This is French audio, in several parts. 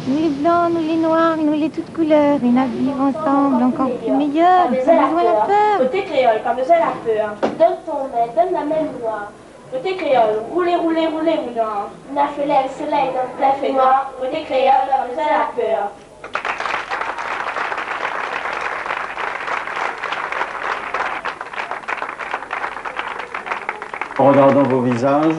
Nous les blancs, nous les noirs, nous les toutes couleurs, et à vivre ensemble encore plus meilleur, sans besoin la peur. Côté créole, pas besoin la peur. Donne ton aide, donne la même noire. Côté créole, roulez, roulez, roulez, mon noir. La fait le soleil dans la fait noir. Côté créole, pas besoin la peur. En regardant vos visages,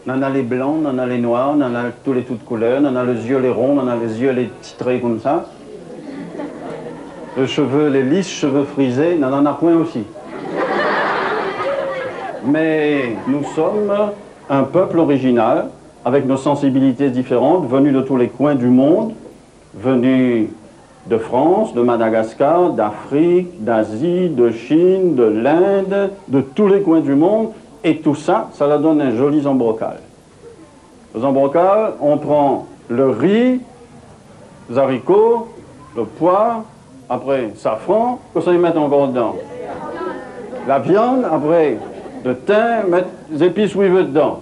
on en a les blancs, on en a les noirs, on en a tous les toutes couleurs, on en a les yeux les ronds, on en a les yeux les titrés comme ça. Les cheveux, les lisses, cheveux frisés, on en a point aussi. Mais nous sommes un peuple original, avec nos sensibilités différentes, venus de tous les coins du monde, venus de France, de Madagascar, d'Afrique, d'Asie, de Chine, de l'Inde, de tous les coins du monde. Et tout ça, ça leur donne un joli zambrocal. Le zambrocal, on prend le riz, les haricots, le poivre, après safran, que ça y met encore dedans. La viande, après le thym, mettre les épices où il veut dedans.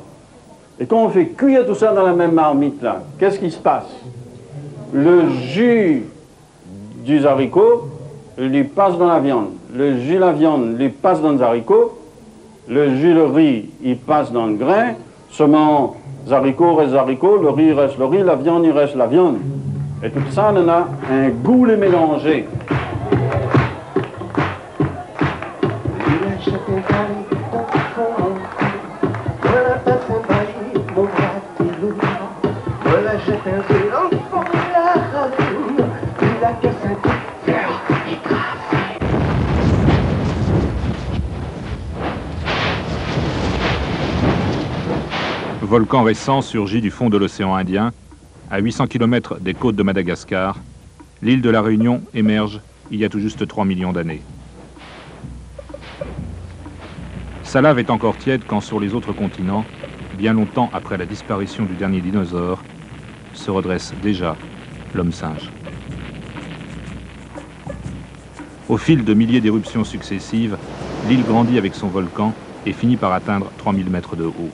Et quand on fait cuire tout ça dans la même marmite là, qu'est-ce qui se passe? Le jus du haricot lui passe dans la viande. Le jus de la viande lui passe dans les haricots. Le jus de riz, il passe dans le grain, seulement les haricots restent haricots, le riz reste le riz, la viande, il reste la viande. Et tout ça, on a un goût les mélanger. Volcan récent surgit du fond de l'océan Indien, à 800 km des côtes de Madagascar. L'île de la Réunion émerge il y a tout juste 3 millions d'années. Sa lave est encore tiède quand sur les autres continents, bien longtemps après la disparition du dernier dinosaure, se redresse déjà l'homme-singe. Au fil de milliers d'éruptions successives, l'île grandit avec son volcan et finit par atteindre 3000 mètres de haut.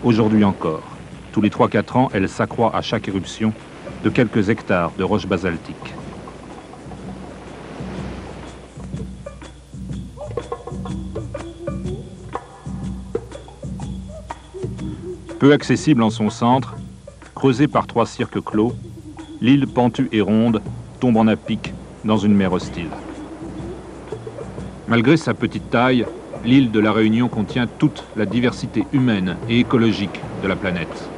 Aujourd'hui encore, tous les 3-4 ans, elle s'accroît à chaque éruption de quelques hectares de roches basaltiques. Peu accessible en son centre, creusée par 3 cirques clos, l'île pentue et ronde tombe en à pic dans une mer hostile. Malgré sa petite taille, l'île de la Réunion contient toute la diversité humaine et écologique de la planète.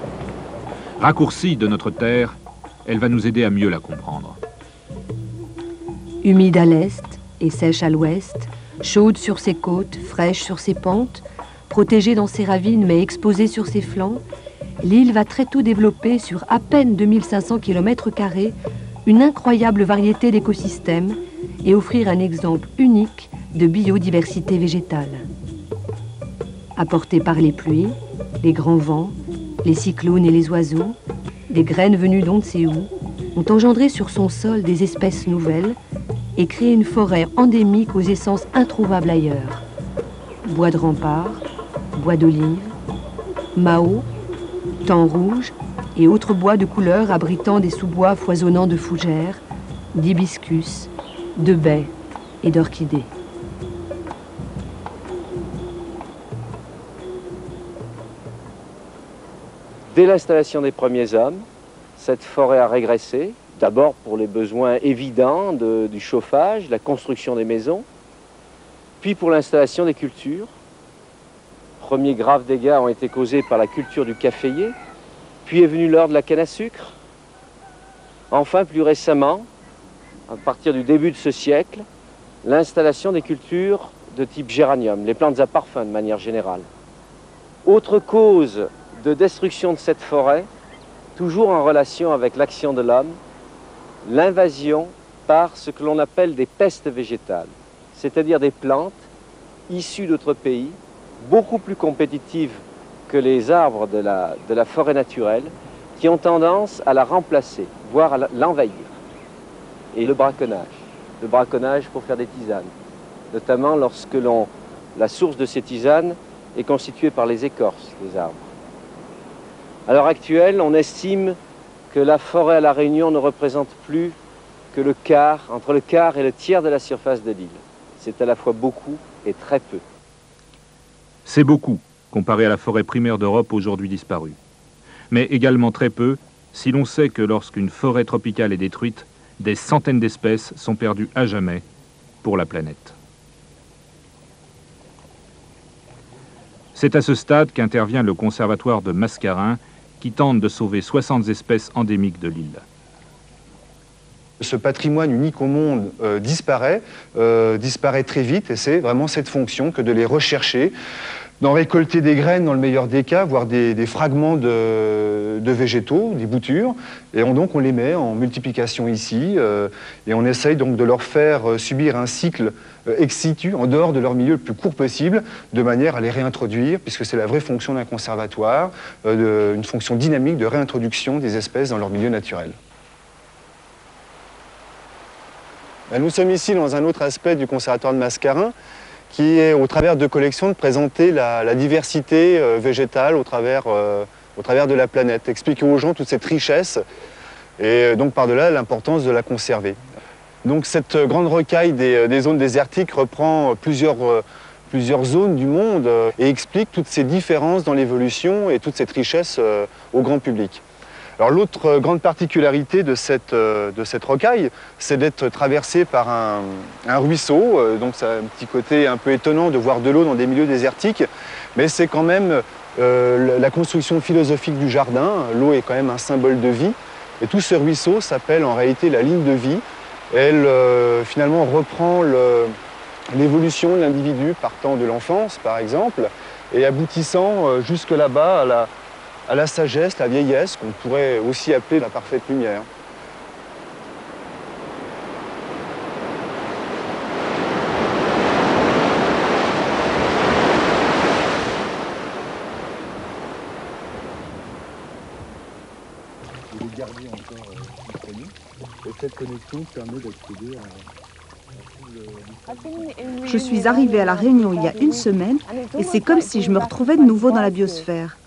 Raccourcie de notre Terre, elle va nous aider à mieux la comprendre. Humide à l'est et sèche à l'ouest, chaude sur ses côtes, fraîche sur ses pentes, protégée dans ses ravines mais exposée sur ses flancs, l'île va très tôt développer sur à peine 2500 km² une incroyable variété d'écosystèmes et offrir un exemple unique de biodiversité végétale. Apportée par les pluies, les grands vents, les cyclones et les oiseaux, des graines venues d'on ne sait où, ont engendré sur son sol des espèces nouvelles et créé une forêt endémique aux essences introuvables ailleurs. Bois de rempart, bois d'olive, mao, thym rouge et autres bois de couleur abritant des sous-bois foisonnants de fougères, d'hibiscus, de baies et d'orchidées. Dès l'installation des premiers hommes, cette forêt a régressé, d'abord pour les besoins évidents du chauffage, la construction des maisons, puis pour l'installation des cultures. Premiers graves dégâts ont été causés par la culture du caféier, puis est venu l'heure de la canne à sucre. Enfin, plus récemment, à partir du début de ce siècle, l'installation des cultures de type géranium, les plantes à parfum de manière générale. Autre cause de destruction de cette forêt, toujours en relation avec l'action de l'homme, l'invasion par ce que l'on appelle des pestes végétales, c'est-à-dire des plantes issues d'autres pays, beaucoup plus compétitives que les arbres de la forêt naturelle, qui ont tendance à la remplacer, voire à l'envahir. Et le braconnage pour faire des tisanes, notamment lorsque la source de ces tisanes est constituée par les écorces des arbres. À l'heure actuelle, on estime que la forêt à La Réunion ne représente plus que le quart, entre le quart et le tiers de la surface de l'île. C'est à la fois beaucoup et très peu. C'est beaucoup, comparé à la forêt primaire d'Europe aujourd'hui disparue. Mais également très peu, si l'on sait que lorsqu'une forêt tropicale est détruite, des centaines d'espèces sont perdues à jamais pour la planète. C'est à ce stade qu'intervient le conservatoire de Mascarin, qui tente de sauver 60 espèces endémiques de l'île. Ce patrimoine unique au monde disparaît très vite, et c'est vraiment cette fonction que de les rechercher, d'en récolter des graines dans le meilleur des cas, voire des fragments de végétaux, des boutures, et donc on les met en multiplication ici, et on essaye donc de leur faire subir un cycle ex situ, en dehors de leur milieu le plus court possible, de manière à les réintroduire, puisque c'est la vraie fonction d'un conservatoire, une fonction dynamique de réintroduction des espèces dans leur milieu naturel. Nous sommes ici dans un autre aspect du conservatoire de Mascarin, qui est, au travers de collections, de présenter la diversité végétale au travers de la planète, expliquer aux gens toute cette richesse, et donc par-delà l'importance de la conserver. Donc cette grande recaille des zones désertiques reprend plusieurs zones du monde et explique toutes ces différences dans l'évolution et toute cette richesse au grand public. Alors l'autre grande particularité de cette rocaille, c'est d'être traversée par un ruisseau, donc ça a un petit côté un peu étonnant de voir de l'eau dans des milieux désertiques, mais c'est quand même la construction philosophique du jardin. L'eau est quand même un symbole de vie, et tout ce ruisseau s'appelle en réalité la ligne de vie. Elle finalement reprend l'évolution de l'individu partant de l'enfance par exemple, et aboutissant jusque là-bas à la sagesse, la vieillesse, qu'on pourrait aussi appeler la parfaite lumière. Les garder encore disponibles, et cette connexion permet d'accéder à... Je suis arrivée à La Réunion il y a une semaine et c'est comme si je me retrouvais de nouveau dans la biosphère.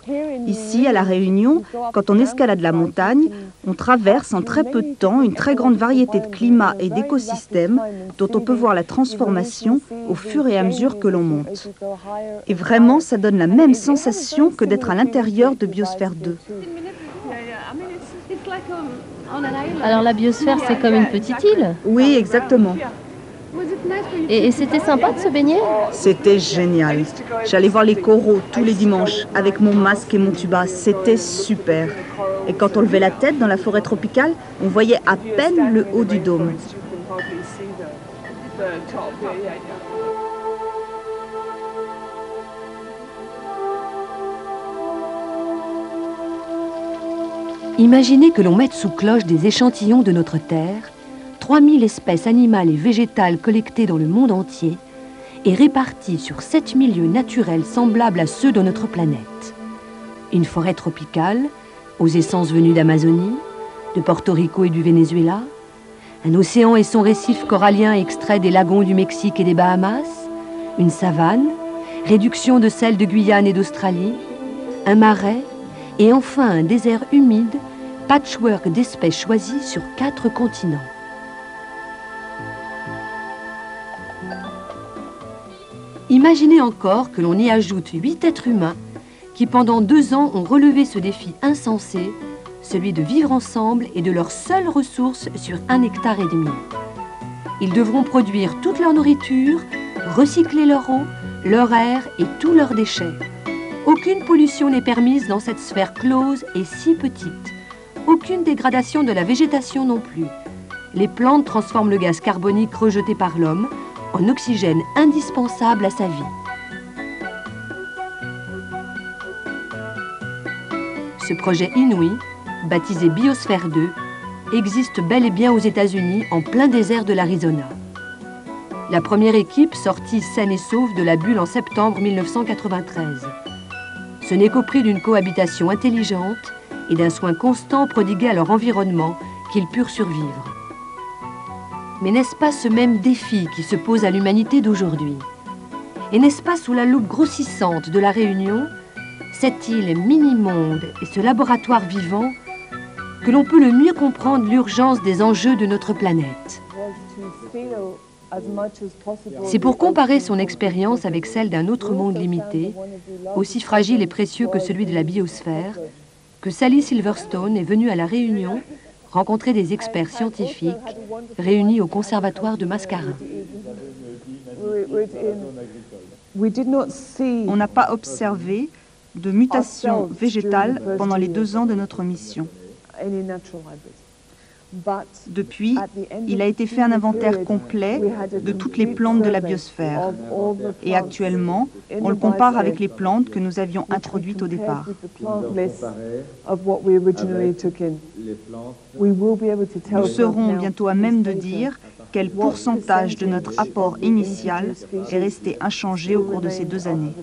Ici, à La Réunion, quand on escalade la montagne, on traverse en très peu de temps une très grande variété de climats et d'écosystèmes dont on peut voir la transformation au fur et à mesure que l'on monte. Et vraiment, ça donne la même sensation que d'être à l'intérieur de Biosphère 2. Alors la biosphère, c'est comme une petite île? Oui, exactement. Et c'était sympa de se baigner? C'était génial. J'allais voir les coraux tous les dimanches avec mon masque et mon tuba. C'était super. Et quand on levait la tête dans la forêt tropicale, on voyait à peine le haut du dôme. Imaginez que l'on mette sous cloche des échantillons de notre Terre, 3000 espèces animales et végétales collectées dans le monde entier et réparties sur 7 milieux naturels semblables à ceux de notre planète. Une forêt tropicale, aux essences venues d'Amazonie, de Porto Rico et du Venezuela, un océan et son récif corallien extrait des lagons du Mexique et des Bahamas, une savane, réduction de celle de Guyane et d'Australie, un marais et enfin un désert humide, patchwork d'espèces choisies sur 4 continents. Imaginez encore que l'on y ajoute 8 êtres humains qui pendant 2 ans ont relevé ce défi insensé, celui de vivre ensemble et de leur seule ressource sur 1,5 hectare. Ils devront produire toute leur nourriture, recycler leur eau, leur air et tous leurs déchets. Aucune pollution n'est permise dans cette sphère close et si petite. Aucune dégradation de la végétation non plus. Les plantes transforment le gaz carbonique rejeté par l'homme en oxygène indispensable à sa vie. Ce projet inouï, baptisé Biosphère 2, existe bel et bien aux États-Unis en plein désert de l'Arizona. La première équipe sortit saine et sauve de la bulle en septembre 1993. Ce n'est qu'au prix d'une cohabitation intelligente et d'un soin constant prodigué à leur environnement qu'ils purent survivre. Mais n'est-ce pas ce même défi qui se pose à l'humanité d'aujourd'hui? Et n'est-ce pas sous la loupe grossissante de la Réunion, cette île mini-monde et ce laboratoire vivant que l'on peut le mieux comprendre l'urgence des enjeux de notre planète. C'est pour comparer son expérience avec celle d'un autre monde limité, aussi fragile et précieux que celui de la biosphère, que Sally Silverstone est venue à La Réunion rencontrer des experts scientifiques réunis au Conservatoire de Mascarin. On n'a pas observé de mutation végétale pendant les 2 ans de notre mission. Depuis, il a été fait un inventaire complet de toutes les plantes de la biosphère. Et actuellement, on le compare avec les plantes que nous avions introduites au départ. Nous serons bientôt à même de dire quel pourcentage de notre apport initial est resté inchangé au cours de ces 2 années.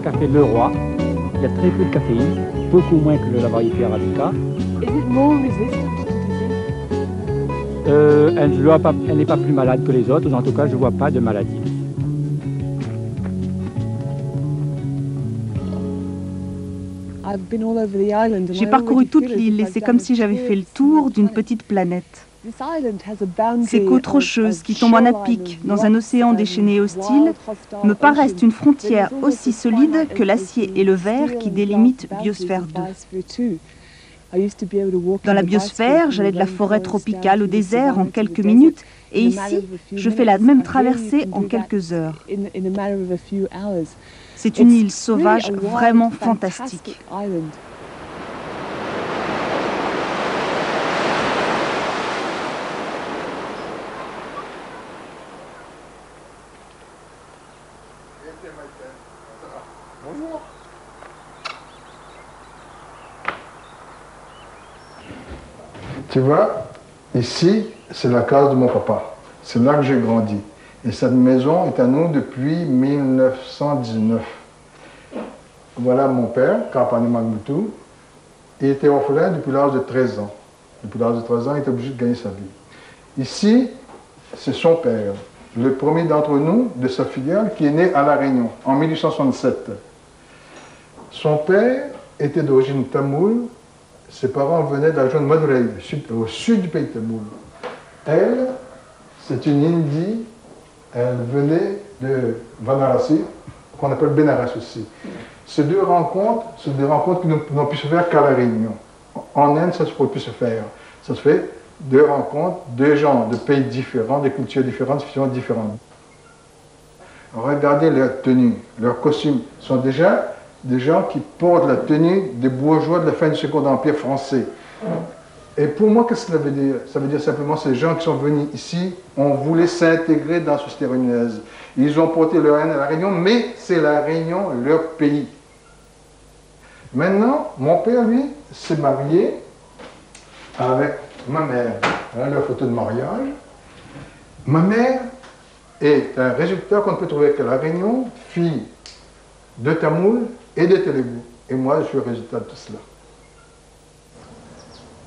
Café Le Roi, il y a très peu de caféine, beaucoup moins que le la variété arabica. Elle n'est pas plus malade que les autres, en tout cas je ne vois pas de maladie. J'ai parcouru toute l'île et c'est comme si j'avais fait le tour d'une petite planète. Ces côtes rocheuses qui tombent en à pic dans un océan déchaîné et hostile me paraissent une frontière aussi solide que l'acier et le verre qui délimitent Biosphère 2. Dans la biosphère, j'allais de la forêt tropicale au désert en quelques minutes et ici, je fais la même traversée en quelques heures. C'est une île sauvage vraiment fantastique. Bonjour. Tu vois, ici, c'est la case de mon papa. C'est là que j'ai grandi. Et cette maison est à nous depuis 1919. Voilà mon père, Kapane Magmutu. Il était orphelin depuis l'âge de 13 ans. Depuis l'âge de 13 ans, il était obligé de gagner sa vie. Ici, c'est son père, le premier d'entre nous, de sa filiale, qui est né à La Réunion, en 1867. Son père était d'origine tamoule. Ses parents venaient de la région de Madurai, au sud du pays de Tamoul. Elle, c'est une Indie. Elle venait de Vanarasi, qu'on appelle Benares aussi. Ces deux rencontres qui n'ont pu se faire qu'à La Réunion. En Inde, ça ne peut plus se faire. Ça se fait deux rencontres, deux gens de pays différents, de cultures différentes, différentes. Regardez leurs tenues, leurs costumes. Ce sont déjà des gens qui portent la tenue des bourgeois de la fin du Second Empire français. Et pour moi, qu'est-ce que ça veut dire? Ça veut dire simplement que ces gens qui sont venus ici ont voulu s'intégrer dans la société réunionnaise. Ils ont porté leur haine à La Réunion, mais c'est La Réunion, leur pays. Maintenant, mon père, lui, s'est marié avec ma mère. Voilà leur photo de mariage. Ma mère est un résultat qu'on ne peut trouver qu'à La Réunion, fille de Tamoul et de Télégu. Et moi, je suis le résultat de tout cela.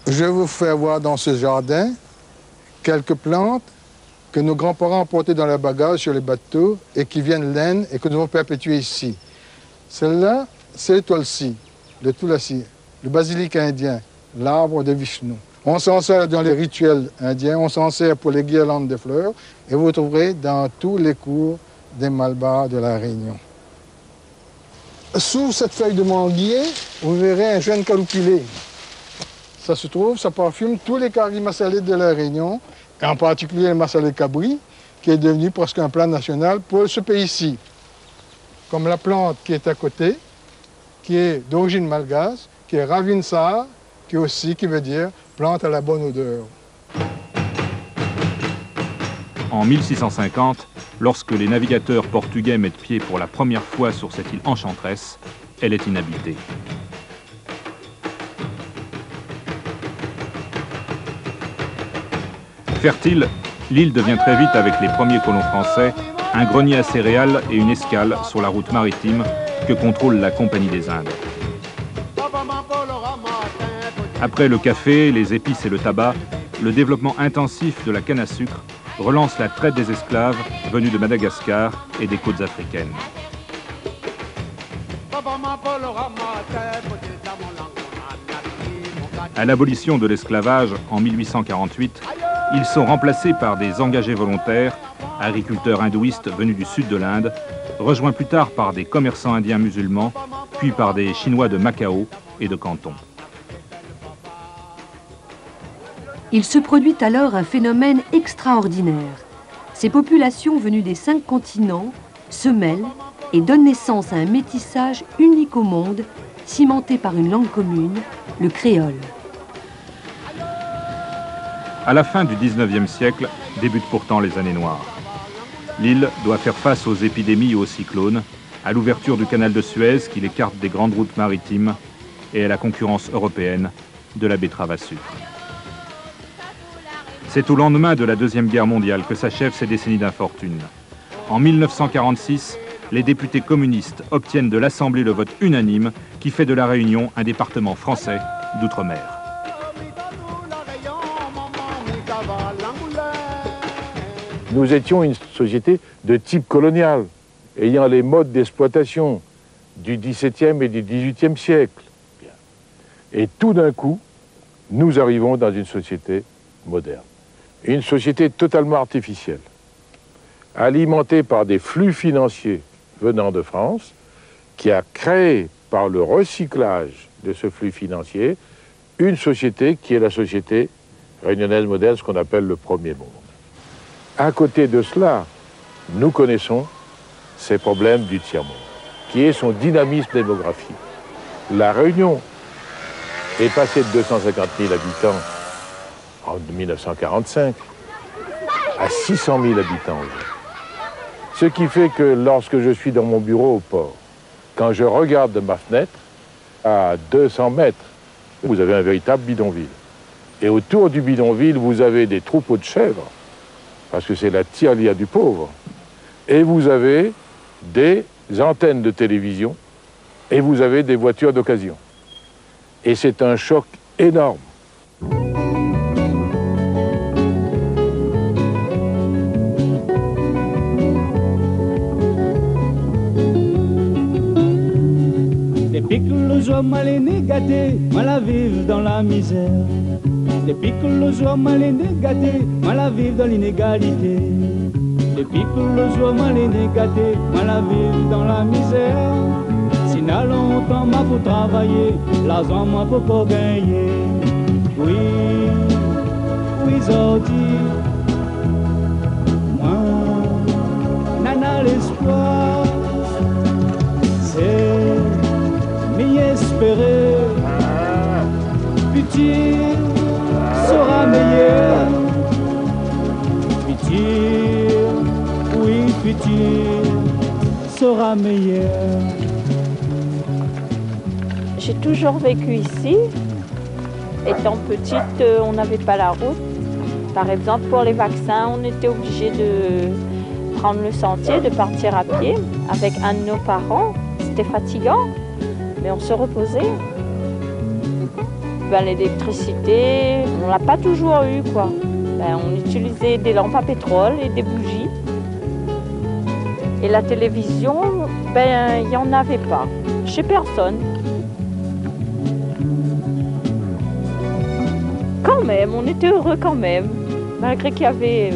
Je vais vous faire voir dans ce jardin quelques plantes que nos grands-parents ont portées dans leur bagage sur les bateaux et qui viennent l'Inde et que nous avons perpétuées ici. Celle-là, c'est le tulsi, le tulasi, le basilic indien, l'arbre de Vishnu. On s'en sert dans les rituels indiens, on s'en sert pour les guirlandes de fleurs et vous trouverez dans tous les cours des Malbars de La Réunion. Sous cette feuille de manguier, vous verrez un jeune caloupilé. Ça se trouve, ça parfume tous les caries massalés de La Réunion, et en particulier le massalé cabri, qui est devenu presque un plat national pour ce pays-ci. Comme la plante qui est à côté, qui est d'origine malgache, qui est ravinsar, qui veut dire plante à la bonne odeur. En 1650, lorsque les navigateurs portugais mettent pied pour la première fois sur cette île enchanteresse, elle est inhabitée. Fertile, L'île devient très vite, avec les premiers colons français, un grenier à céréales et une escale sur la route maritime que contrôle la Compagnie des Indes. Après le café, les épices et le tabac, le développement intensif de la canne à sucre relance la traite des esclaves venus de Madagascar et des côtes africaines. À l'abolition de l'esclavage en 1848, ils sont remplacés par des engagés volontaires, agriculteurs hindouistes venus du sud de l'Inde, rejoints plus tard par des commerçants indiens musulmans, puis par des Chinois de Macao et de Canton. Il se produit alors un phénomène extraordinaire. Ces populations venues des 5 continents se mêlent et donnent naissance à un métissage unique au monde, cimenté par une langue commune, le créole. À la fin du 19e siècle, débutent pourtant les années noires. L'île doit faire face aux épidémies et aux cyclones, à l'ouverture du canal de Suez qui l'écarte des grandes routes maritimes et à la concurrence européenne de la betterave à sucre. C'est au lendemain de la Deuxième Guerre mondiale que s'achèvent ces décennies d'infortune. En 1946, les députés communistes obtiennent de l'Assemblée le vote unanime qui fait de la Réunion un département français d'outre-mer. Nous étions une société de type colonial, ayant les modes d'exploitation du XVIIe et du XVIIIe siècle. Et tout d'un coup, nous arrivons dans une société moderne. Une société totalement artificielle, alimentée par des flux financiers venant de France, qui a créé, par le recyclage de ce flux financier, une société qui est la société réunionnaise moderne, ce qu'on appelle le premier monde. À côté de cela, nous connaissons ces problèmes du tiers-monde, qui est son dynamisme démographique. La Réunion est passée de 250 000 habitants en 1945 à 600 000 habitants aujourd'hui. Ce qui fait que lorsque je suis dans mon bureau au port, quand je regarde de ma fenêtre, à 200 mètres, vous avez un véritable bidonville. Et autour du bidonville, vous avez des troupeaux de chèvres, parce que c'est la tirelire du pauvre. Et vous avez des antennes de télévision, et vous avez des voitures d'occasion. Et c'est un choc énorme. Depuis que les hommes mal est gâtés, mal à vivre dans la misère. Depuis que les hommes mal est gâtés, mal à vivre dans l'inégalité. Depuis que les hommes mal est gâtés, mal à vivre dans la misère. Si n'a longtemps m'a pour travailler, l'argent m'a pour gagner. Oui, oui, Zordi, moi, nana l'espoir, c'est m'y espérer. Futur sera meilleur. Futur, oui, futur sera meilleur. J'ai toujours vécu ici. Étant petite, on n'avait pas la route. Par exemple, pour les vaccins, on était obligé de prendre le sentier, de partir à pied avec un de nos parents. C'était fatigant, mais on se reposait. L'électricité, on l'a pas toujours eu, quoi. On utilisait des lampes à pétrole et des bougies. Et la télévision, il n'y en avait pas, chez personne. Quand même, on était heureux quand même. Malgré qu'il y avait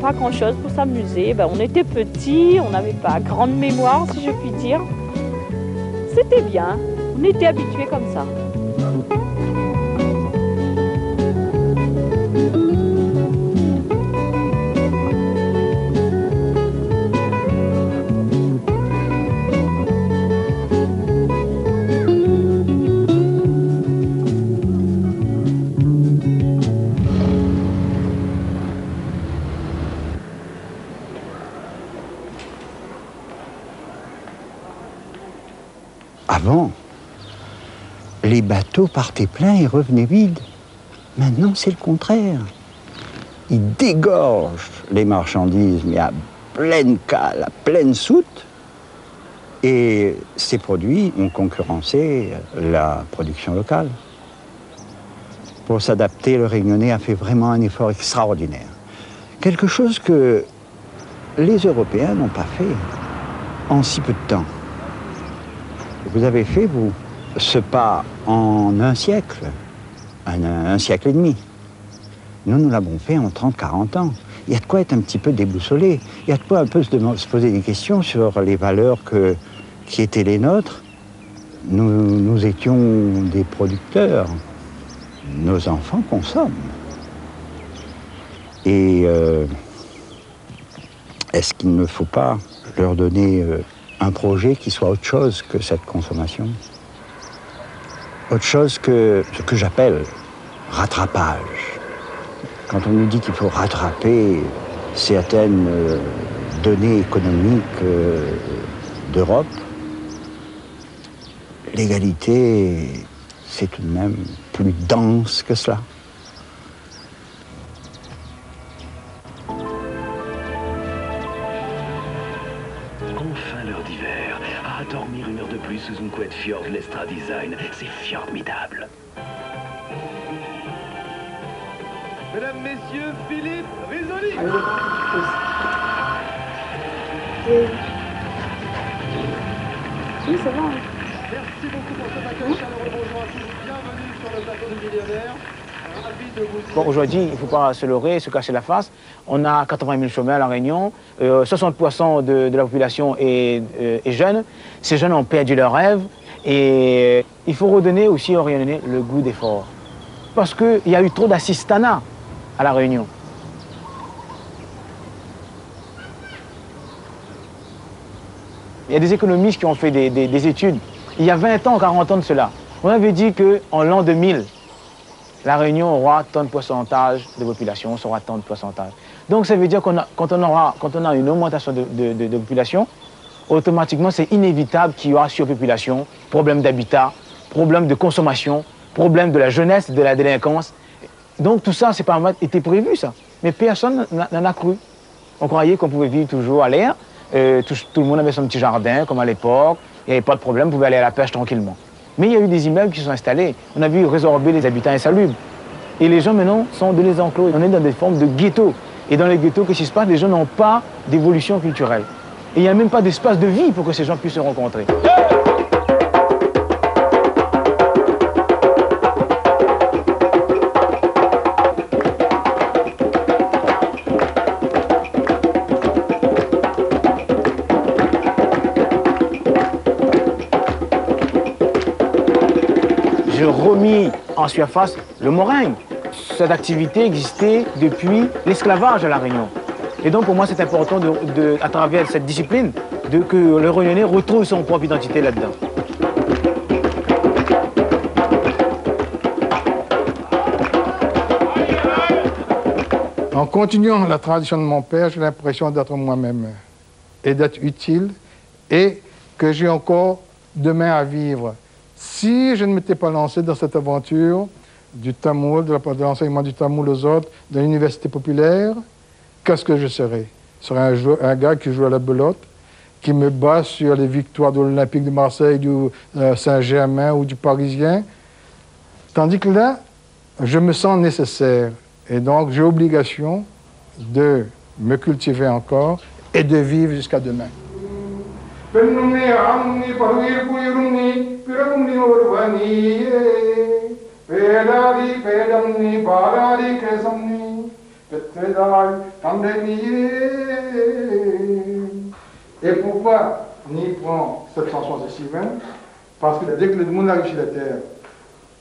pas grand-chose pour s'amuser. On était petits, on n'avait pas grande mémoire, si je puis dire. C'était bien, on était habitués comme ça. Avant, les bateaux partaient pleins et revenaient vides. Maintenant, c'est le contraire. ils dégorgent les marchandises, mais à pleine cale, à pleine soute. Et ces produits ont concurrencé la production locale. Pour s'adapter, le Réunionnais a fait vraiment un effort extraordinaire. Quelque chose que les Européens n'ont pas fait en si peu de temps. Vous avez fait, vous, ce pas en un siècle, un siècle et demi. Nous l'avons fait en 30-40 ans. Il y a de quoi être un petit peu déboussolé. Il y a de quoi un peu se poser des questions sur les valeurs qui étaient les nôtres. Nous étions des producteurs. Nos enfants consomment. Et est-ce qu'il ne faut pas leur donner un projet qui soit autre chose que cette consommation? Autre chose que ce que j'appelle rattrapage. Quand on nous dit qu'il faut rattraper certaines données économiques d'Europe, l'égalité, c'est tout de même plus dense que cela. Enfin l'heure d'hiver. À dormir une heure de plus sous une couette Fjord Lestra Design, c'est formidable. Mesdames, Messieurs, Philippe Risoli. Oui, c'est bon. Merci beaucoup pour cet accueil chaleureux. Bonjour à tous. Bienvenue sur le plateau du Millionnaire. Ravi de vous Bon, aujourd'hui, il ne faut pas se leurrer, se cacher la face. On a 80 000 chômeurs à La Réunion. 60% de la population est jeune. Ces jeunes ont perdu leurs rêves. Et il faut redonner aussi aux Réunionnais le goût d'effort. Parce qu'il y a eu trop d'assistanat à La Réunion. Il y a des économistes qui ont fait des études. Il y a 20 ans, 40 ans de cela, on avait dit qu'en l'an 2000, La Réunion aura tant de pourcentage de population, sera tant de pourcentage. Donc ça veut dire que quand on a une augmentation de population, automatiquement c'est inévitable qu'il y aura surpopulation, problème d'habitat, problème de consommation, problème de la jeunesse, de la délinquance. Donc tout ça, c'est pas été prévu ça. Mais personne n'en a cru. On croyait qu'on pouvait vivre toujours à l'air. Tout le monde avait son petit jardin, comme à l'époque. Il n'y avait pas de problème, on pouvait aller à la pêche tranquillement. Mais il y a eu des immeubles qui sont installés. On a vu résorber les habitants insalubres. Et les gens maintenant sont dans les enclos. On est dans des formes de ghettos. Et dans les ghettos, qu'est-ce qui se passe? Les gens n'ont pas d'évolution culturelle. Et il n'y a même pas d'espace de vie pour que ces gens puissent se rencontrer. J'ai remis en surface le meringue. Cette activité existait depuis l'esclavage à La Réunion. Et donc pour moi c'est important, à travers cette discipline, que le Réunionnais retrouve son propre identité là-dedans. En continuant la tradition de mon père, j'ai l'impression d'être moi-même et d'être utile et que j'ai encore demain à vivre. Si je ne m'étais pas lancé dans cette aventure du tamoul, de l'enseignement du tamoul aux autres, de l'université populaire, qu'est-ce que je serais? Je serais un gars qui joue à la belote, qui me bat sur les victoires de l'Olympique de Marseille, du Saint-Germain ou du Parisien. Tandis que là, je me sens nécessaire. Et donc, j'ai obligation de me cultiver encore et de vivre jusqu'à demain. Et pourquoi Ni prend cette chanson de Sylvain? Parce que dès que le monde arrive sur la terre,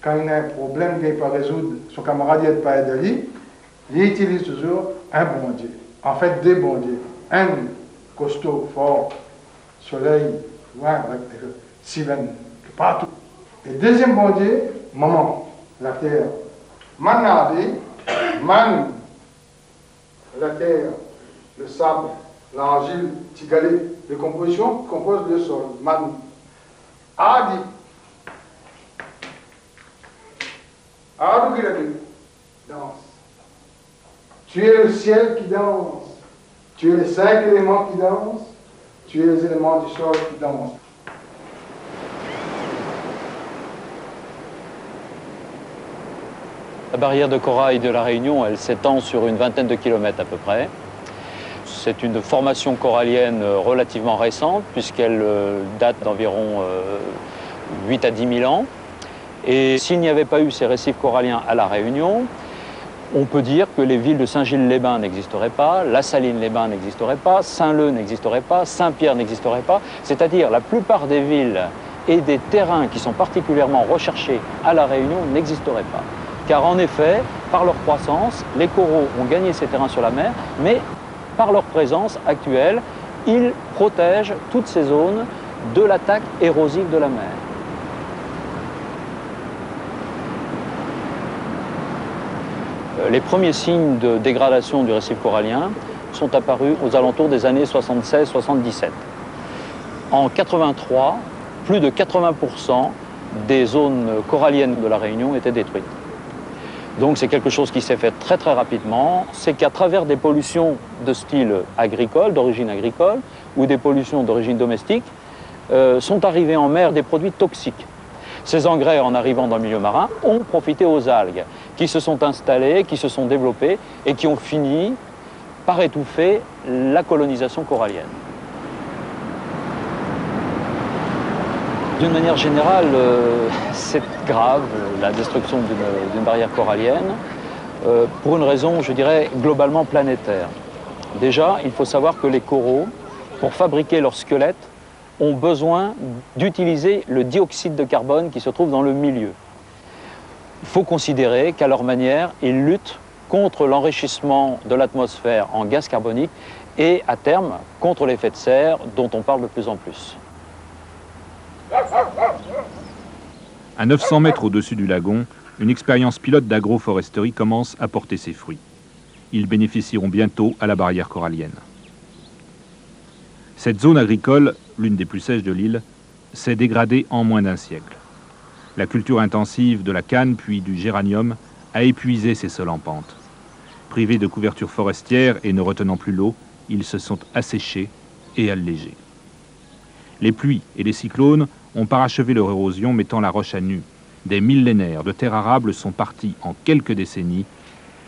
quand il a un problème qu'il n'a pas résoudre, son camarade n'est pas aidé, il utilise toujours un bon Dieu. En fait, des bons dieux. Un costaud, fort, soleil, loin, Sylvain, partout. Et deuxième bon Dieu, maman, la terre. Manade, man, la terre, le sable, l'argile, tigalé, les compositions composent le sol. Man, adi, adu qui danse. Tu es le ciel qui danse. Tu es les 5 éléments qui dansent. Tu es les éléments du sol qui dansent. La barrière de corail de la Réunion, elle s'étend sur une vingtaine de kilomètres à peu près. C'est une formation corallienne relativement récente, puisqu'elle date d'environ 8 à 10 000 ans. Et s'il n'y avait pas eu ces récifs coralliens à la Réunion, on peut dire que les villes de Saint-Gilles-les-Bains n'existeraient pas, La Saline-les-Bains n'existerait pas, Saint-Leu n'existerait pas, Saint-Pierre n'existerait pas. C'est-à-dire la plupart des villes et des terrains qui sont particulièrement recherchés à la Réunion n'existeraient pas. Car en effet, par leur croissance, les coraux ont gagné ces terrains sur la mer, mais par leur présence actuelle, ils protègent toutes ces zones de l'attaque érosive de la mer. Les premiers signes de dégradation du récif corallien sont apparus aux alentours des années 76-77. En 83, plus de 80% des zones coralliennes de la Réunion étaient détruites. Donc c'est quelque chose qui s'est fait très très rapidement. C'est qu'à travers des pollutions de style agricole, d'origine agricole, ou des pollutions d'origine domestique, sont arrivés en mer des produits toxiques. Ces engrais, en arrivant dans le milieu marin, ont profité aux algues, qui se sont installées, qui se sont développées et qui ont fini par étouffer la colonisation corallienne. D'une manière générale, c'est grave, la destruction d'une barrière corallienne, pour une raison, je dirais, globalement planétaire. Déjà, il faut savoir que les coraux, pour fabriquer leur squelette, ont besoin d'utiliser le dioxyde de carbone qui se trouve dans le milieu. Il faut considérer qu'à leur manière, ils luttent contre l'enrichissement de l'atmosphère en gaz carbonique et, à terme, contre l'effet de serre dont on parle de plus en plus. À 900 mètres au-dessus du lagon, une expérience pilote d'agroforesterie commence à porter ses fruits. Ils bénéficieront bientôt à la barrière corallienne. Cette zone agricole, l'une des plus sèches de l'île, s'est dégradée en moins d'un siècle. La culture intensive de la canne puis du géranium a épuisé ces sols en pente. Privés de couverture forestière et ne retenant plus l'eau, ils se sont asséchés et allégés. Les pluies et les cyclones ont parachevé leur érosion, mettant la roche à nu. Des millénaires de terre arable sont partis en quelques décennies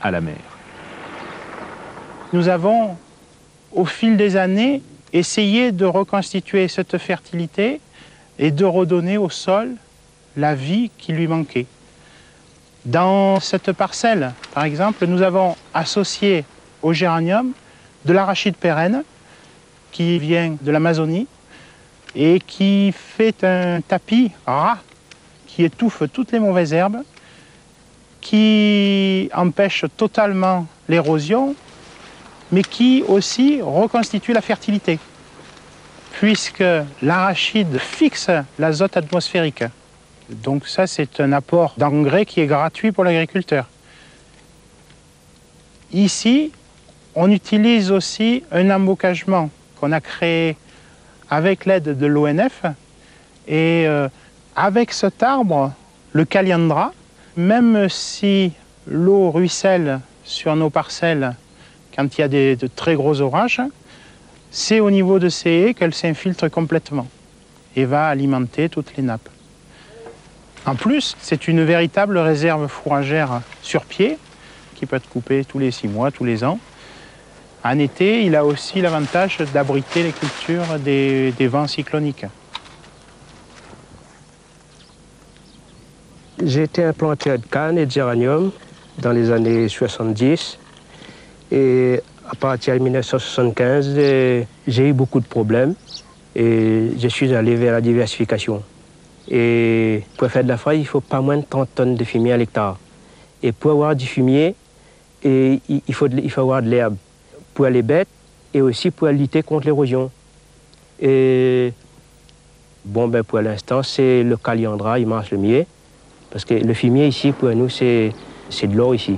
à la mer. Nous avons, au fil des années, essayé de reconstituer cette fertilité et de redonner au sol la vie qui lui manquait. Dans cette parcelle, par exemple, nous avons associé au géranium de l'arachide pérenne qui vient de l'Amazonie et qui fait un tapis ras qui étouffe toutes les mauvaises herbes, qui empêche totalement l'érosion, mais qui aussi reconstitue la fertilité, puisque l'arachide fixe l'azote atmosphérique. Donc ça, c'est un apport d'engrais qui est gratuit pour l'agriculteur. Ici, on utilise aussi un embocagement qu'on a créé avec l'aide de l'ONF. Et avec cet arbre, le Kaliandra, même si l'eau ruisselle sur nos parcelles quand il y a de très gros orages, c'est au niveau de ces haies qu'elle s'infiltre complètement et va alimenter toutes les nappes. En plus, c'est une véritable réserve fourragère sur pied qui peut être coupée tous les 6 mois, tous les ans. En été, il a aussi l'avantage d'abriter les cultures des vents cycloniques. J'ai été implanteur de canne et de géranium dans les années 70. Et à partir de 1975, j'ai eu beaucoup de problèmes et je suis allé vers la diversification. Et pour faire de la fraise, il faut pas moins de 30 tonnes de fumier à l'hectare. Et pour avoir du fumier, il faut avoir de l'herbe pour les bêtes et aussi pour lutter contre l'érosion. Et bon, ben pour l'instant, c'est le Kaliandra, il marche le mieux. Parce que le fumier ici, pour nous, c'est de l'or ici.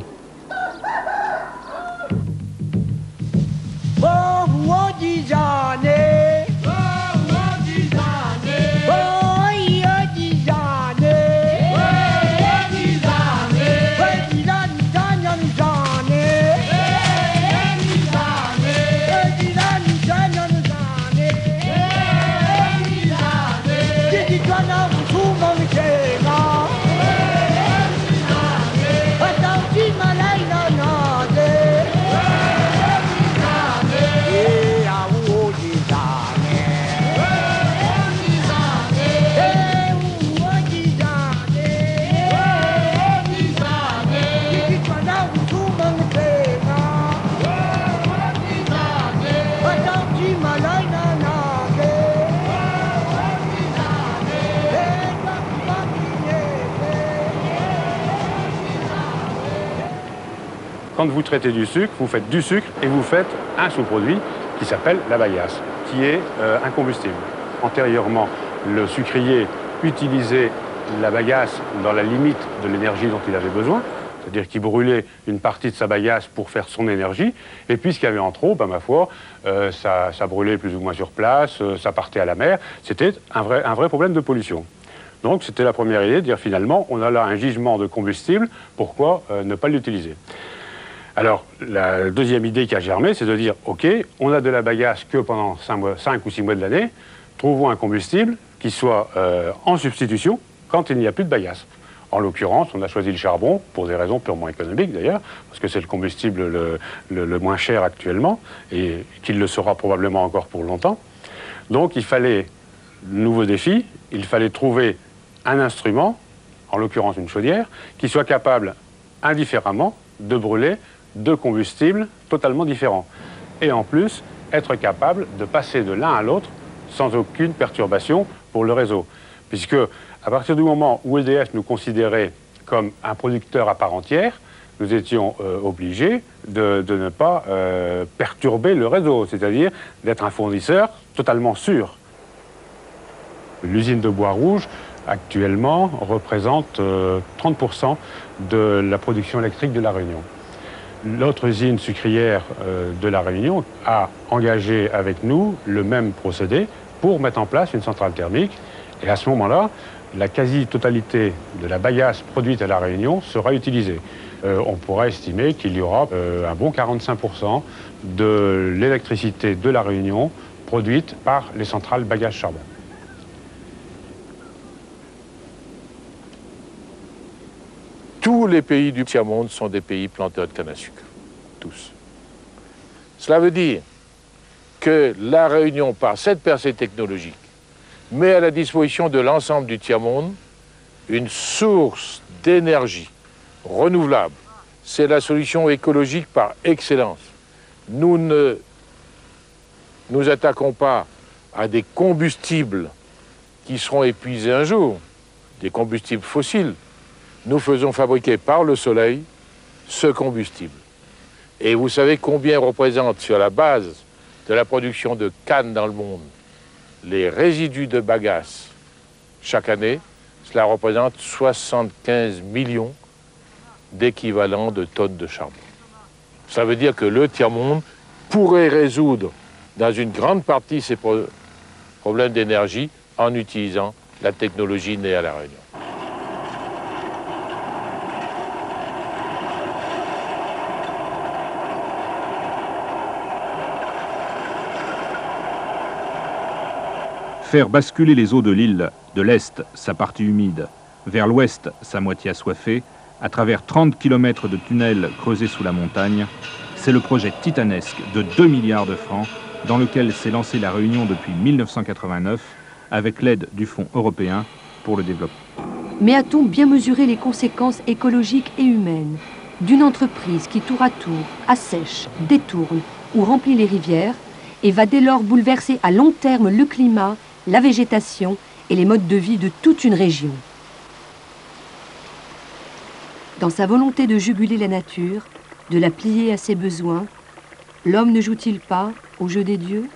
quand vous traitez du sucre, vous faites du sucre et vous faites un sous-produit qui s'appelle la bagasse, qui est un combustible. Antérieurement, le sucrier utilisait la bagasse dans la limite de l'énergie dont il avait besoin, c'est-à-dire qu'il brûlait une partie de sa bagasse pour faire son énergie, et puis ce qu'il y avait en trop, ben, ma foi, ça brûlait plus ou moins sur place, ça partait à la mer, c'était un vrai problème de pollution. Donc c'était la première idée, de dire finalement, on a là un gisement de combustible, pourquoi ne pas l'utiliser? Alors, la deuxième idée qui a germé, c'est de dire, OK, on a de la bagasse que pendant 5 ou 6 mois de l'année, trouvons un combustible qui soit en substitution quand il n'y a plus de bagasse. En l'occurrence, on a choisi le charbon, pour des raisons purement économiques d'ailleurs, parce que c'est le combustible le moins cher actuellement, et qu'il le sera probablement encore pour longtemps. Donc il fallait, nouveau défi, il fallait trouver un instrument, en l'occurrence une chaudière, qui soit capable indifféremment de brûler deux combustibles totalement différents. Et en plus, être capable de passer de l'un à l'autre sans aucune perturbation pour le réseau. Puisque, à partir du moment où EDF nous considérait comme un producteur à part entière, nous étions obligés de ne pas perturber le réseau, c'est-à-dire d'être un fournisseur totalement sûr. L'usine de Bois-Rouge, actuellement, représente 30% de la production électrique de La Réunion. L'autre usine sucrière de La Réunion a engagé avec nous le même procédé pour mettre en place une centrale thermique. Et à ce moment-là, la quasi-totalité de la bagasse produite à La Réunion sera utilisée. On pourra estimer qu'il y aura un bon 45% de l'électricité de La Réunion produite par les centrales bagasse charbon. Tous les pays du tiers-monde sont des pays planteurs de canne à sucre. Tous. Cela veut dire que La Réunion, par cette percée technologique, met à la disposition de l'ensemble du tiers-monde une source d'énergie renouvelable. C'est la solution écologique par excellence. Nous ne nous attaquons pas à des combustibles qui seront épuisés un jour, des combustibles fossiles. Nous faisons fabriquer par le soleil ce combustible. Et vous savez combien représente sur la base de la production de canne dans le monde les résidus de bagasse chaque année? Cela représente 75 millions d'équivalents de tonnes de charbon. Ça veut dire que le tiers-monde pourrait résoudre dans une grande partie ses problèmes d'énergie en utilisant la technologie née à La Réunion. Faire basculer les eaux de l'île, de l'est, sa partie humide, vers l'ouest, sa moitié assoiffée, à travers 30 km de tunnels creusés sous la montagne, c'est le projet titanesque de 2 milliards de francs dans lequel s'est lancée La Réunion depuis 1989 avec l'aide du Fonds européen pour le développement. Mais a-t-on bien mesuré les conséquences écologiques et humaines d'une entreprise qui tour à tour assèche, détourne ou remplit les rivières et va dès lors bouleverser à long terme le climat, la végétation et les modes de vie de toute une région? Dans sa volonté de juguler la nature, de la plier à ses besoins, l'homme ne joue-t-il pas au jeu des dieux?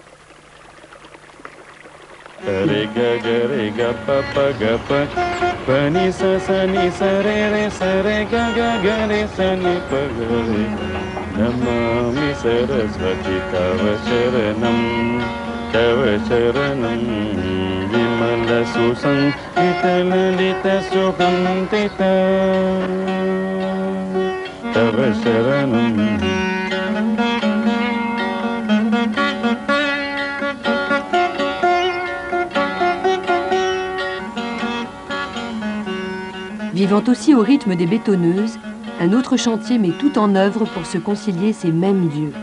Vivant aussi au rythme des bétonneuses, un autre chantier met tout en œuvre pour se concilier ces mêmes dieux.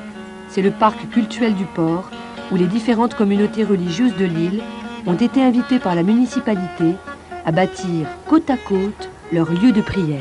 C'est le parc cultuel du port, où les différentes communautés religieuses de l'île ont été invitées par la municipalité à bâtir côte à côte leur lieu de prière.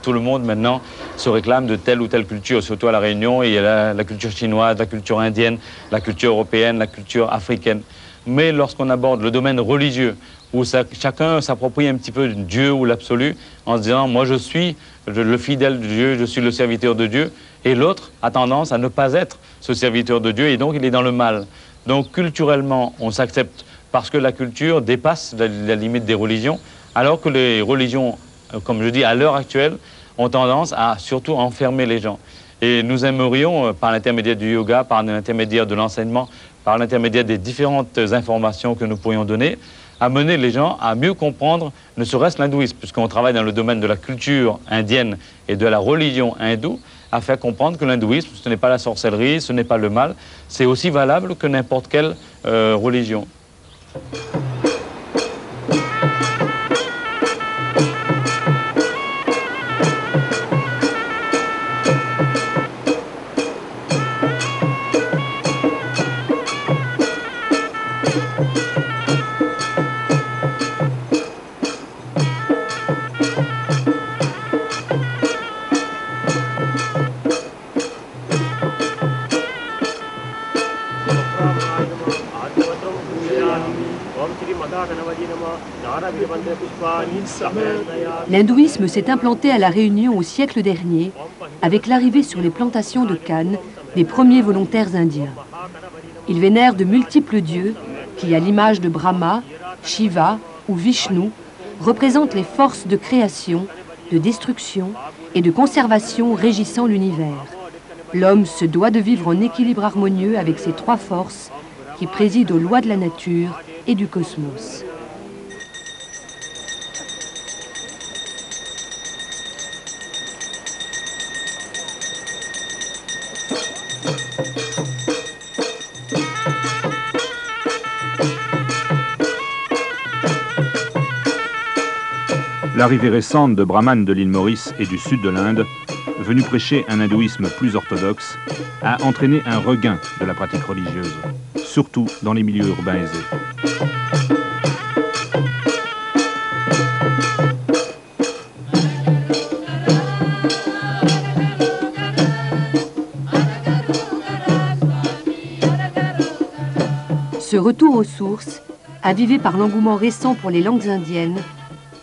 Tout le monde maintenant se réclament de telle ou telle culture, surtout à La Réunion. Il y a la culture chinoise, la culture indienne, la culture européenne, la culture africaine. Mais lorsqu'on aborde le domaine religieux, où chacun s'approprie un petit peu Dieu ou l'absolu, en se disant « moi je suis le fidèle de Dieu, je suis le serviteur de Dieu », et l'autre a tendance à ne pas être ce serviteur de Dieu, et donc il est dans le mal. Donc culturellement, on s'accepte parce que la culture dépasse la limite des religions, alors que les religions, comme je dis, à l'heure actuelle, ont tendance à surtout enfermer les gens. Et nous aimerions, par l'intermédiaire du yoga, par l'intermédiaire de l'enseignement, par l'intermédiaire des différentes informations que nous pourrions donner, amener les gens à mieux comprendre, ne serait-ce l'hindouisme, puisqu'on travaille dans le domaine de la culture indienne et de la religion hindoue, à faire comprendre que l'hindouisme, ce n'est pas la sorcellerie, ce n'est pas le mal, c'est aussi valable que n'importe quelle religion. L'hindouisme s'est implanté à La Réunion au siècle dernier, avec l'arrivée sur les plantations de canne des premiers volontaires indiens. Ils vénèrent de multiples dieux qui, à l'image de Brahma, Shiva ou Vishnu, représentent les forces de création, de destruction et de conservation régissant l'univers. L'homme se doit de vivre en équilibre harmonieux avec ces trois forces qui président aux lois de la nature et du cosmos. L'arrivée récente de brahmanes de l'île Maurice et du sud de l'Inde, venus prêcher un hindouisme plus orthodoxe, a entraîné un regain de la pratique religieuse, surtout dans les milieux urbains aisés. Ce retour aux sources, avivé par l'engouement récent pour les langues indiennes,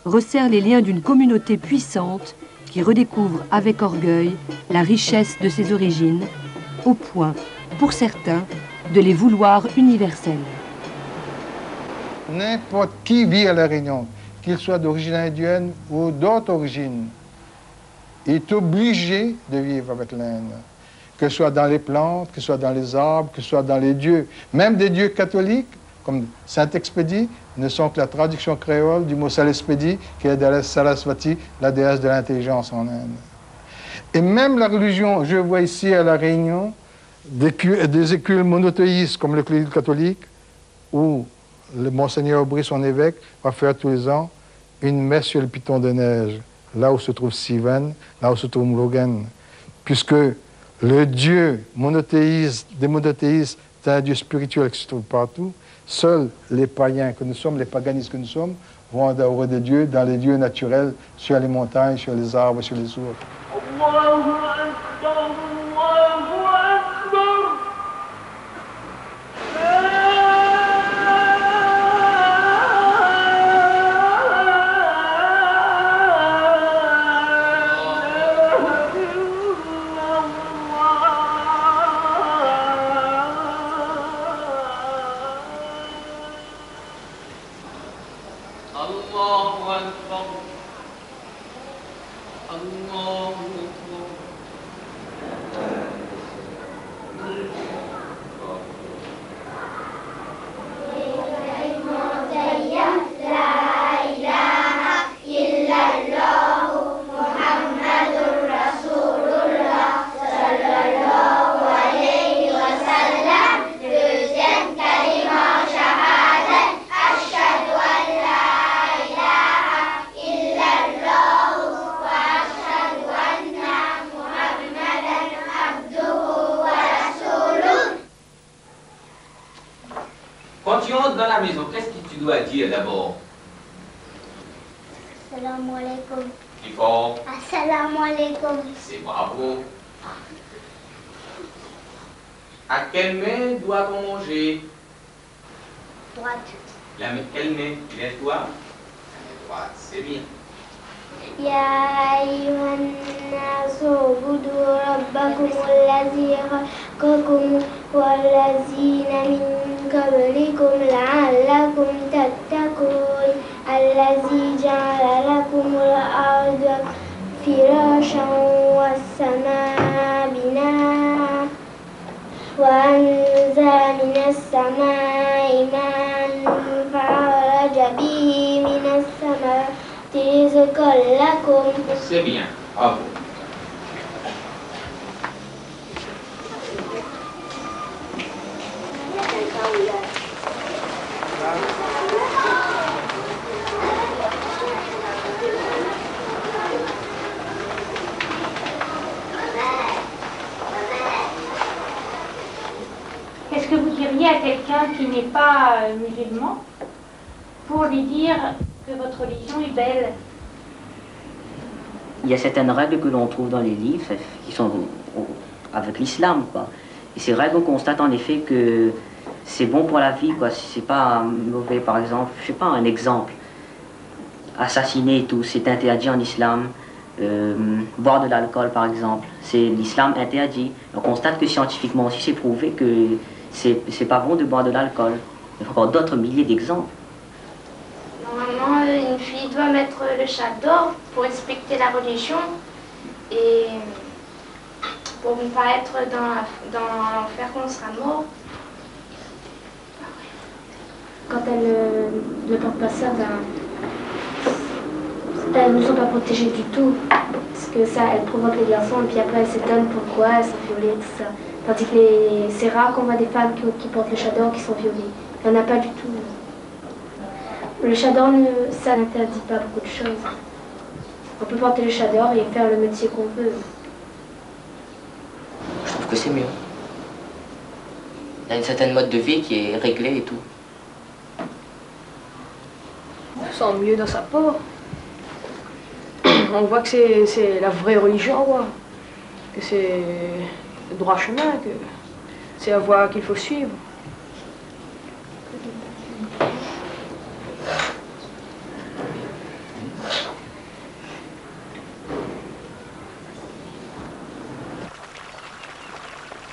resserre les liens d'une communauté puissante qui redécouvre avec orgueil la richesse de ses origines, au point, pour certains, de les vouloir universelles. N'importe qui vit à La Réunion, qu'il soit d'origine indienne ou d'autres origines, est obligé de vivre avec l'Inde. Que ce soit dans les plantes, que ce soit dans les arbres, que ce soit dans les dieux. Même des dieux catholiques, comme Saint-Expédie, ne sont que la traduction créole du mot Salespédie, qui est de Sarasvati, la déesse de l'intelligence en Inde. Et même la religion, je vois ici à La Réunion, des écules monothéistes comme l'école catholique, où le Monseigneur Aubry, son évêque, va faire tous les ans une messe sur le piton de neige, là où se trouve Sivan, là où se trouve Mlogan, puisque le Dieu monothéiste, des monothéistes, c'est un Dieu spirituel qui se trouve partout. Seuls les païens que nous sommes, les paganistes que nous sommes, vont adorer des dieux dans les dieux naturels, sur les montagnes, sur les arbres, sur les ours. Quand tu entres dans la maison, qu'est-ce que tu dois dire d'abord? Salam alaikum. Dis fort. Assalamu alaikum. C'est bravo. À quelle main doit-on manger? Droite. Quelle main? Lève-toi. La main droite, c'est bien. يا أيها الناس اعبدوا ربكم الذي خلقكم والذين من قبلكم لعلكم تتقون الذي جعل لكم الأرض فراشا والسماء بناء وأنزل من السماء ماء فأخرج به من السماء رزقا لكم. C'est bien, bravo. Qu'est-ce que vous diriez à quelqu'un qui n'est pas musulman pour lui dire que votre religion est belle? Il y a certaines règles que l'on trouve dans les livres qui sont avec l'islam, quoi. Et ces règles, on constate en effet que c'est bon pour la vie, quoi. C'est pas mauvais, par exemple, je sais pas, un exemple. Assassiner et tout, c'est interdit en islam. Boire de l'alcool, par exemple, c'est l'islam interdit. On constate que scientifiquement aussi, c'est prouvé que c'est pas bon de boire de l'alcool. Il y a encore d'autres milliers d'exemples. Normalement, une fille doit mettre le chador pour respecter la religion et pour ne pas être dans l'enfer quand on sera mort. Quand elles ne portent pas ça, elles ne sont pas protégées du tout. Parce que ça, elles provoquent les garçons et puis après elles s'étonnent pourquoi elles sont violées, tout ça. Tandis que c'est rare qu'on voit des femmes qui portent le chador qui sont violées. Il n'y en a pas du tout. Le chador, ça n'interdit pas beaucoup de choses. On peut porter le chador et faire le métier qu'on veut. Je trouve que c'est mieux. Il y a une certaine mode de vie qui est réglée et tout. On se sent mieux dans sa peau. On voit que c'est la vraie religion, quoi. Que c'est le droit chemin, que c'est la voie qu'il faut suivre.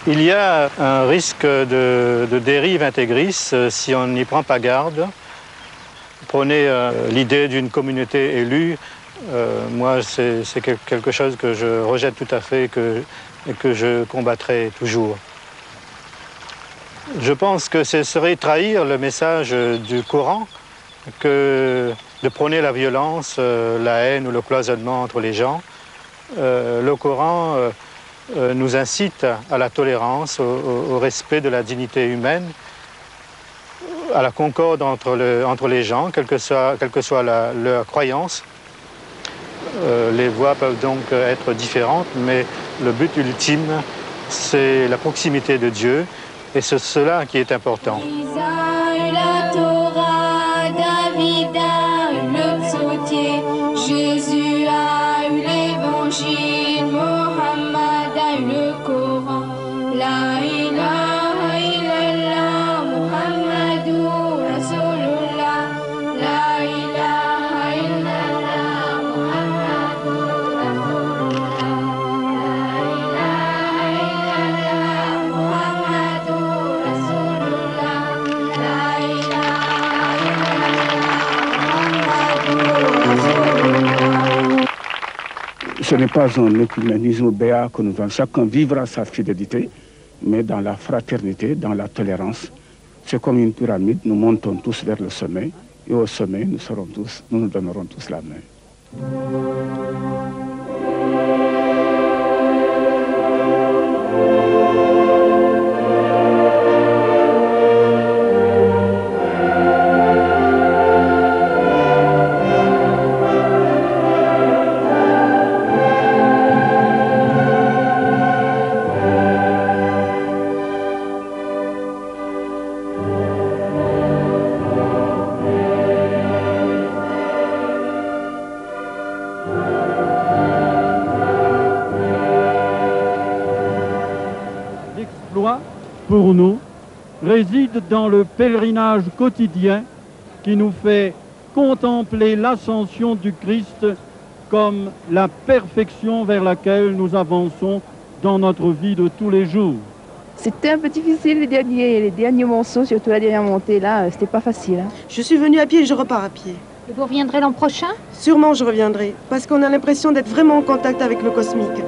Il y a un risque de dérive intégriste si on n'y prend pas garde. Prenez l'idée d'une communauté élue. Moi, c'est quelque chose que je rejette tout à fait et que je combattrai toujours. Je pense que ce serait trahir le message du Coran que de prôner la violence, la haine ou le cloisonnement entre les gens. Le Coran nous incite à la tolérance, au respect de la dignité humaine, à la concorde entre les gens, quelle que soit leur croyance. Les voies peuvent donc être différentes, mais le but ultime, c'est la proximité de Dieu, et c'est cela qui est important. Isa eut la Torah, David a eu le psautier, Jésus a eu l'évangile, Mohammed a eu le Coran. La ilaha illallah, Muhammadur Rasulullah. La ilaha illallah, Muhammadur Rasulullah. La ilaha illallah, Muhammadur Rasulullah. La ilaha illallah, Muhammadur Rasulullah. Ce n'est pas un écuménisme béat que nous allons chacun vivre à sa fidélité, mais dans la fraternité, dans la tolérance. C'est comme une pyramide, nous montons tous vers le sommet, et au sommet, nous nous donnerons tous la main. pour nous réside dans le pèlerinage quotidien qui nous fait contempler l'ascension du Christ comme la perfection vers laquelle nous avançons dans notre vie de tous les jours. C'était un peu difficile les derniers morceaux, surtout la dernière montée là, c'était pas facile. Hein. Je suis venue à pied et je repars à pied. Et vous reviendrez l'an prochain? Sûrement je reviendrai, parce qu'on a l'impression d'être vraiment en contact avec le cosmique.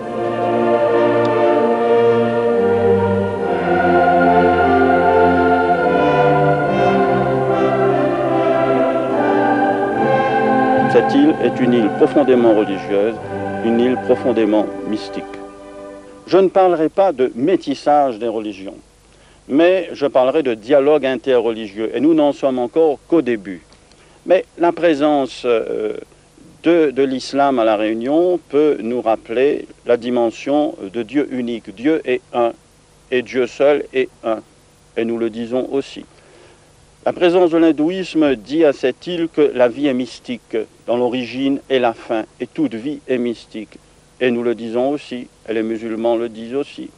Cette île est une île profondément religieuse, une île profondément mystique. Je ne parlerai pas de métissage des religions, mais je parlerai de dialogue interreligieux, et nous n'en sommes encore qu'au début. Mais la présence de l'islam à La Réunion peut nous rappeler la dimension de Dieu unique. Dieu est un, et Dieu seul est un, et nous le disons aussi. La présence de l'hindouisme dit à cette île que la vie est mystique, dans l'origine et la fin, et toute vie est mystique. Et nous le disons aussi, et les musulmans le disent aussi.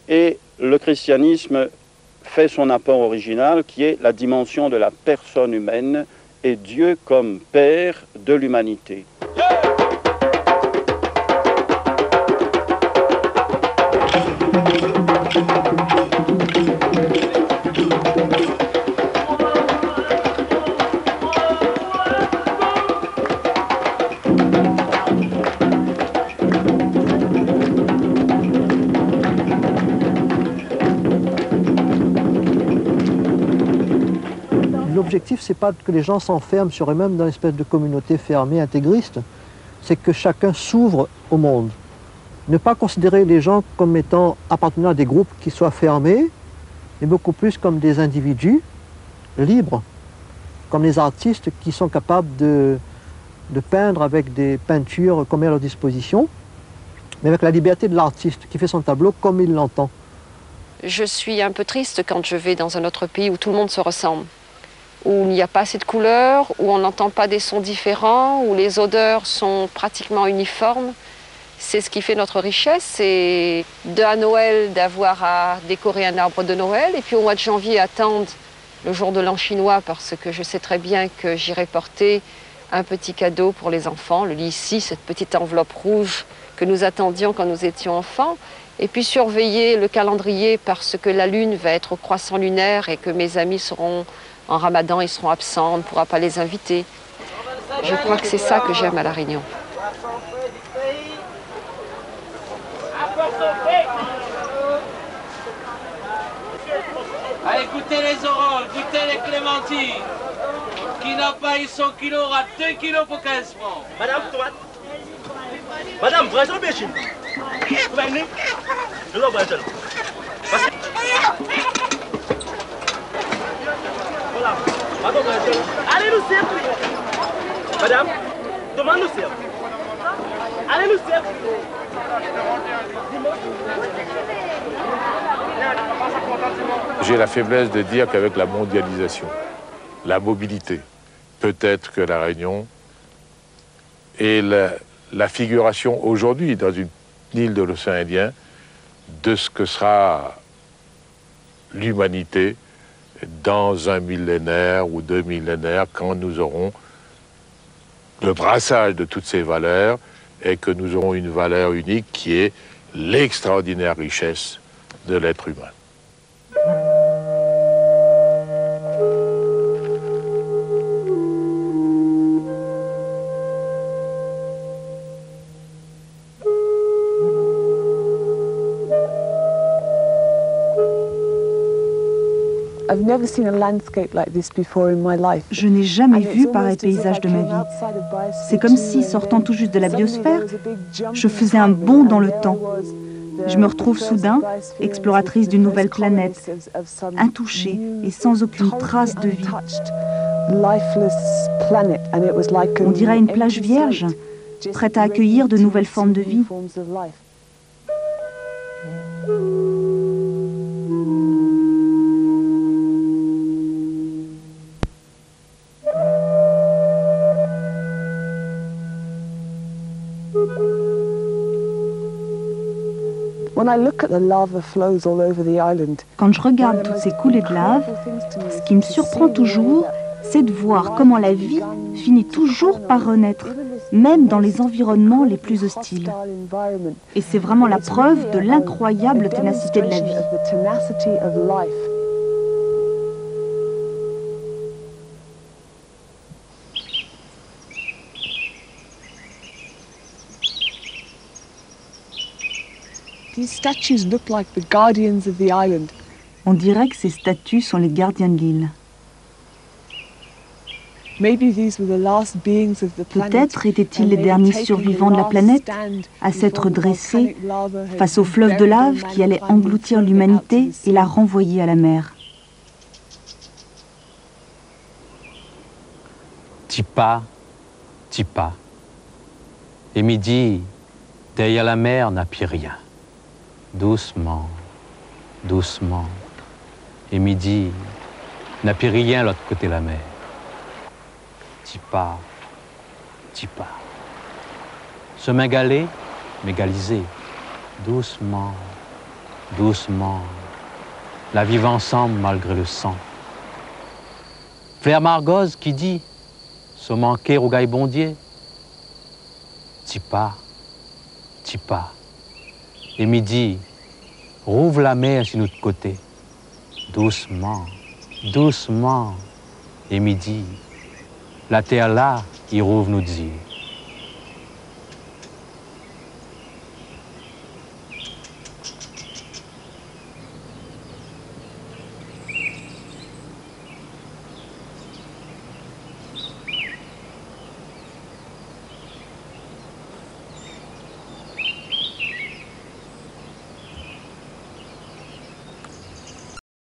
Et le christianisme fait son apport original, qui est la dimension de la personne humaine, et Dieu comme Père de l'humanité. L'objectif, c'est pas que les gens s'enferment sur eux-mêmes dans une espèce de communauté fermée, intégriste, c'est que chacun s'ouvre au monde. Ne pas considérer les gens comme étant appartenant à des groupes qui soient fermés, mais beaucoup plus comme des individus libres, comme les artistes qui sont capables de peindre avec des peintures qu'on met à leur disposition, mais avec la liberté de l'artiste qui fait son tableau comme il l'entend. Je suis un peu triste quand je vais dans un autre pays où tout le monde se ressemble, où il n'y a pas assez de couleurs, où on n'entend pas des sons différents, où les odeurs sont pratiquement uniformes. C'est ce qui fait notre richesse, c'est à Noël d'avoir à décorer un arbre de Noël, et puis au mois de janvier attendre le jour de l'an chinois, parce que je sais très bien que j'irai porter un petit cadeau pour les enfants, le lit ici, cette petite enveloppe rouge que nous attendions quand nous étions enfants, et puis surveiller le calendrier parce que la lune va être au croissant lunaire et que mes amis seront en ramadan, ils seront absents, on ne pourra pas les inviter. Je crois que c'est ça que j'aime à La Réunion. Allez, goûtez les oranges, goûtez les clémentines. Qui n'a pas eu son kilo aura 2 kilos pour 15 francs. Madame, toi. Madame, vous restez bien chez vous. Vous venez? Je dois vous rester là. Voilà. Madame, vous restez là. Allez nous servir. Madame, demande nous servir. Allez nous servir. J'ai la faiblesse de dire qu'avec la mondialisation, la mobilité, peut-être que La Réunion est la figuration aujourd'hui dans une île de l'océan Indien de ce que sera l'humanité dans un millénaire ou 2 millénaires, quand nous aurons le brassage de toutes ces valeurs et que nous aurons une valeur unique qui est l'extraordinaire richesse de l'être humain. Je n'ai jamais vu pareil paysage de ma vie. C'est comme si, sortant tout juste de la biosphère, je faisais un bond dans le temps. Je me retrouve soudain exploratrice d'une nouvelle planète, intouchée et sans aucune trace de vie. On dirait une plage vierge, prête à accueillir de nouvelles formes de vie. Quand je regarde toutes ces coulées de lave, ce qui me surprend toujours, c'est de voir comment la vie finit toujours par renaître, même dans les environnements les plus hostiles. Et c'est vraiment la preuve de l'incroyable ténacité de la vie. On dirait que ces statues sont les gardiens de l'île. Peut-être étaient-ils les derniers survivants de la planète à s'être dressés face au fleuve de lave qui allait engloutir l'humanité et la renvoyer à la mer. Tipa, Tipa. Et midi, derrière la mer n'a plus rien. Doucement, doucement. Et midi, n'a plus rien l'autre côté de la mer. Tipa, Tipa. Chemin galé, mégalisé. Doucement, doucement. La vivre ensemble malgré le sang. Fleur Margoz qui dit, se manquer au gaille bondier. Tipa, Tipa. Et midi, rouvre la mer sur notre côté. Doucement, doucement. Et midi, la terre là, il rouvre nous dire.